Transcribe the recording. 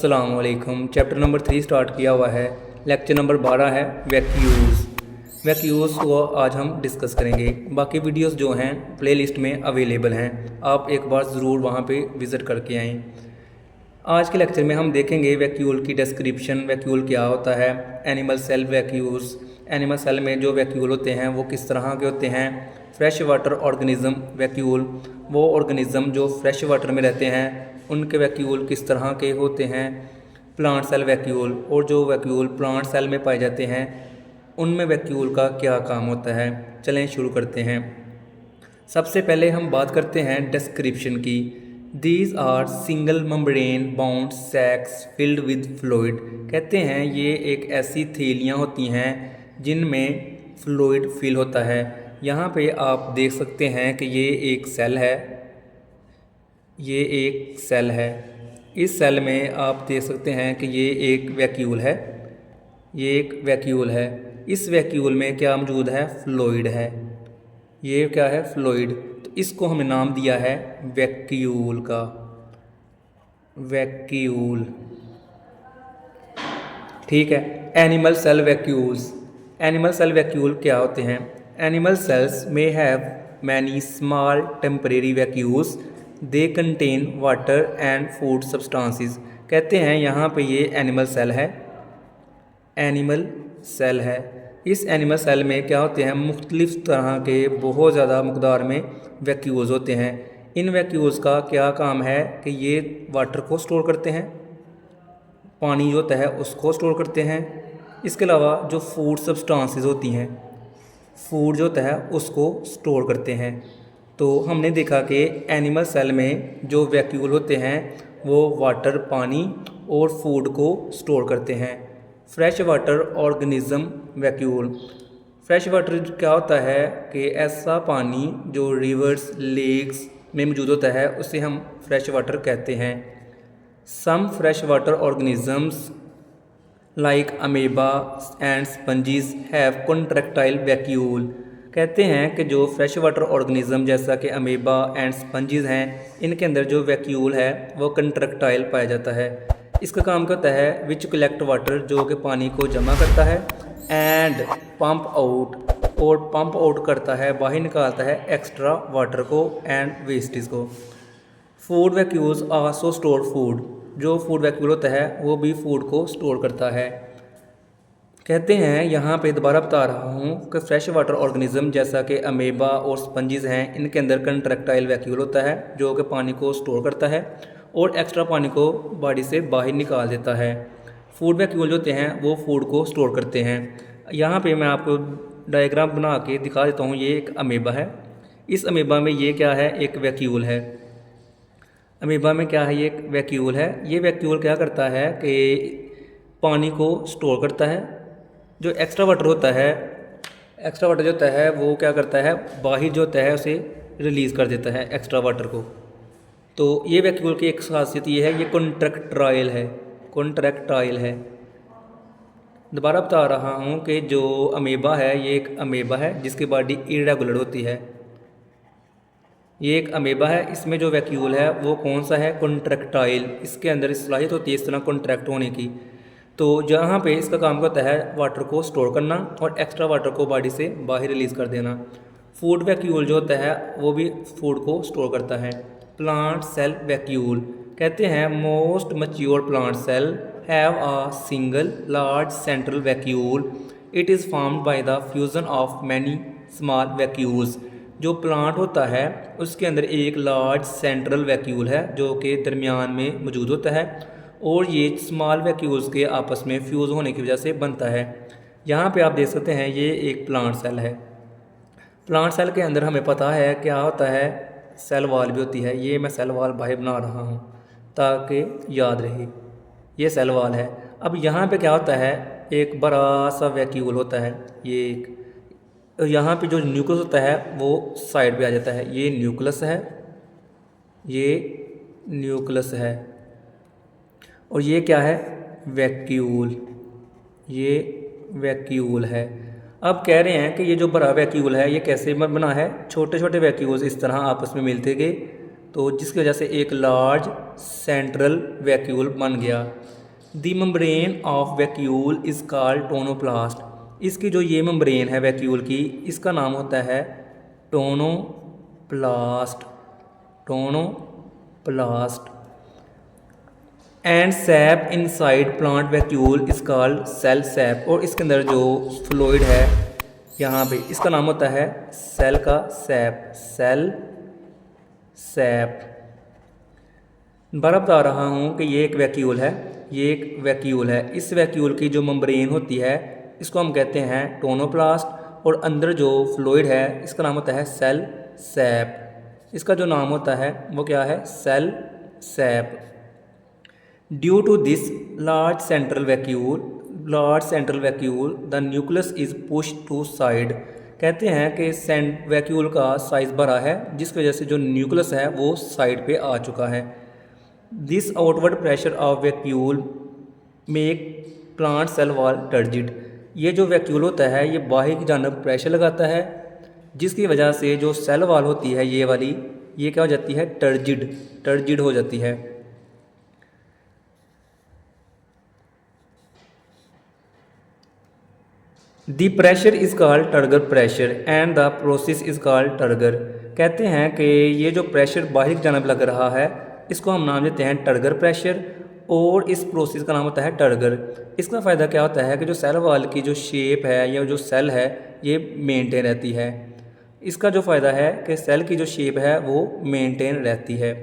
अस्सलाम वालेकुम। Chapter number 3 start किया हुआ है। लेक्चर नंबर 12 है वैक्यूल्स। वैक्यूल्स को आज हम डिस्कस करेंगे। बाकी वीडियोस जो हैं प्ले लिस्ट में अवेलेबल हैं, आप एक बार ज़रूर वहाँ पे विज़िट करके आएँ। आज के लेक्चर में हम देखेंगे वैक्यूल की डिस्क्रिप्शन, वैक्यूल क्या होता है, animal cell vacuoles, animal cell में जो वैक्यूल होते हैं वो किस तरह के होते हैं, फ्रेश वाटर ऑर्गेनिज़म वैक्यूल, वो ऑर्गेनिज़म जो फ्रेश वाटर में रहते हैं उनके वैक्यूल किस तरह के होते हैं, प्लांट सेल वैक्यूल, और जो वैक्यूल प्लांट सेल में पाए जाते हैं उनमें वैक्यूल का क्या काम होता है। चलें शुरू करते हैं। सबसे पहले हम बात करते हैं डिस्क्रिप्शन की। These are single membrane bound sacs filled with fluid. कहते हैं ये एक ऐसी थैलियाँ होती हैं जिनमें फ्लूइड फिल होता है। यहाँ पे आप देख सकते हैं कि ये एक सेल है, ये एक सेल है। इस सेल में आप देख सकते हैं कि ये एक वैक्यूल है, ये एक वैक्यूल है। इस वैक्यूल में क्या मौजूद है, फ्लूइड है। ये क्या है, फ्लूइड। तो इसको हमने नाम दिया है वैक्यूल का, वैक्यूल। ठीक है। Animal cell vacuoles. Animal cell vacuole क्या होते हैं? एनिमल सेल्स में have many small temporary vacuoles, they contain water and food substances. कहते हैं यहाँ पे ये एनिमल सेल है, एनिमल सेल है। इस एनिमल सेल में क्या होते हैं, मुख्तलिफ़ तरह के बहुत ज़्यादा मकदार में वैक्यूल्स होते हैं। इन वैक्यूल्स का क्या काम है कि ये वाटर को स्टोर करते हैं, पानी जो होता है उसको स्टोर करते हैं। इसके अलावा जो फूड सब्सटेंसेस होती हैं, फूड जो होता है उसको स्टोर करते हैं। तो हमने देखा कि एनिमल सेल में जो वैक्यूल होते हैं वो वाटर, पानी और फूड को स्टोर करते हैं। Fresh water organism vacuole. Fresh water क्या होता है कि ऐसा पानी जो रिवर्स, लेक्स में मौजूद होता है उसे हम फ्रेश वाटर कहते हैं। Some fresh water organisms like amoeba and sponges have contractile vacuole. कहते हैं कि जो फ्रेश वाटर ऑर्गेनिज़म जैसा कि अमेबा एंड स्पंजीज हैं, इनके अंदर जो वैक्यूल है वो कंट्रैक्टाइल पाया जाता है। इसका काम क्या होता है, विच कलेक्ट वाटर, जो कि पानी को जमा करता है, एंड पंप आउट, और पंप आउट करता है, बाहर निकालता है एक्स्ट्रा वाटर को एंड वेस्टेज को। Food vacuoles also store food. जो फूड वैक्यूल होता है वो भी फूड को स्टोर करता है। कहते हैं यहाँ पे दोबारा बता रहा हूँ कि फ्रेश वाटर ऑर्गेनिज़म जैसा कि अमेबा और स्पंजीज हैं, इनके अंदर कंट्रैक्टाइल वैक्यूल होता है जो कि पानी को स्टोर करता है और एक्स्ट्रा पानी को बॉडी से बाहर निकाल देता है। फूड वैक्यूल जो होते हैं वो फूड को स्टोर करते हैं। यहाँ पे मैं आपको डायग्राम बना के दिखा देता हूँ। ये एक अमेबा है, इस अमेबा में ये क्या है, एक वैक्यूल है। अमीबा में क्या है, ये एक वैक्यूल है। ये वैक्यूल क्या करता है कि पानी को स्टोर करता है। जो एक्स्ट्रा वाटर होता है, एक्स्ट्रा वाटर जो होता है वो क्या करता है, बाहर जो होता है उसे रिलीज़ कर देता है एक्स्ट्रा वाटर को। तो ये वैक्यूल की एक खासियत ये है, ये कॉन्ट्रैक्टाइल है, कॉन्ट्रैक्टाइल है। दोबारा बता रहा हूँ कि जो अमीबा है ये एक अमीबा है जिसकी बॉडी इरेगुलर होती है। ये एक अमेबा है, इसमें जो वैक्यूल है वो कौन सा है, कॉन्ट्रैक्टाइल। इसके अंदर इस सलाहियत होती है इस तरह कॉन्ट्रैक्ट होने की। तो जहाँ पे इसका काम होता है वाटर को स्टोर करना और एक्स्ट्रा वाटर को बॉडी से बाहर रिलीज़ कर देना। फूड वैक्यूल जो होता है वो भी फूड को स्टोर करता है। Plant cell vacuole. कहते हैं most mature plant cell have a single large central vacuole. It is formed by the fusion of many small vacuoles. जो प्लांट होता है उसके अंदर एक लार्ज सेंट्रल वैक्यूल है जो कि दरमियान में मौजूद होता है और ये स्मॉल वैक्यूल्स के आपस में फ्यूज़ होने की वजह से बनता है। यहाँ पे आप देख सकते हैं ये एक प्लांट सेल है। प्लांट सेल के अंदर हमें पता है क्या होता है, सेल वाल भी होती है। ये मैं सेल वाल बाहर बना रहा हूँ ताकि याद रहे, ये सेल वाल है। अब यहाँ पे क्या होता है, एक बड़ा सा वैक्यूल होता है। ये एक यहाँ पे जो न्यूक्लियस होता है वो साइड पे आ जाता है। ये न्यूक्लियस है, ये न्यूक्लियस है, और ये क्या है, वैक्यूल, ये वैक्यूल है। अब कह रहे हैं कि ये जो बड़ा वैक्यूल है ये कैसे बना है, छोटे छोटे वैक्यूल्स इस तरह आपस में मिलते गए तो जिसकी वजह से एक लार्ज सेंट्रल वैक्यूल बन गया। दी membrane of vacuole is called tonoplast. इसकी जो ये मेम्ब्रेन है वैक्यूल की, इसका नाम होता है tonoplast. Tonoplast. And sap inside plant vacuole is called cell sap. और इसके अंदर जो फ्लूइड है यहाँ पे, इसका नाम होता है सेल का सैप। Cell SAP. दोबारा बता रहा हूँ कि ये एक वैक्यूल है, ये एक वैक्यूल है। इस वैक्यूल की जो मेम्ब्रेन होती है इसको हम कहते हैं टोनोप्लास्ट। और अंदर जो फ्लूइड है इसका नाम होता है सेल सैप। इसका जो नाम होता है वो क्या है? Cell sap. Due to this large central vacuole the nucleus is push to side. कहते हैं कि वैक्यूल का साइज़ बड़ा है, जिसकी वजह से जो न्यूक्लियस है वो साइड पे आ चुका है। This outward pressure of vacuole make plant cell wall turgid. ये जो वैक्यूल होता है ये बाहर की जानब प्रेशर लगाता है, जिसकी वजह से जो सेल वॉल होती है ये वाली, ये क्या हो जाती है? टर्जिड हो जाती है। The pressure is called turgor pressure and the process is called turgor. कहते हैं कि ये जो प्रेशर बाहर की जानब लग रहा है इसको हम नाम देते हैं टर्गर प्रेशर, और इस प्रोसेस का नाम होता है टर्गर। इसका फ़ायदा क्या होता है कि जो सेल वॉल की जो शेप है या जो सेल है ये मेंटेन रहती है। इसका जो फ़ायदा है कि सेल की जो शेप है वो मेंटेन रहती है।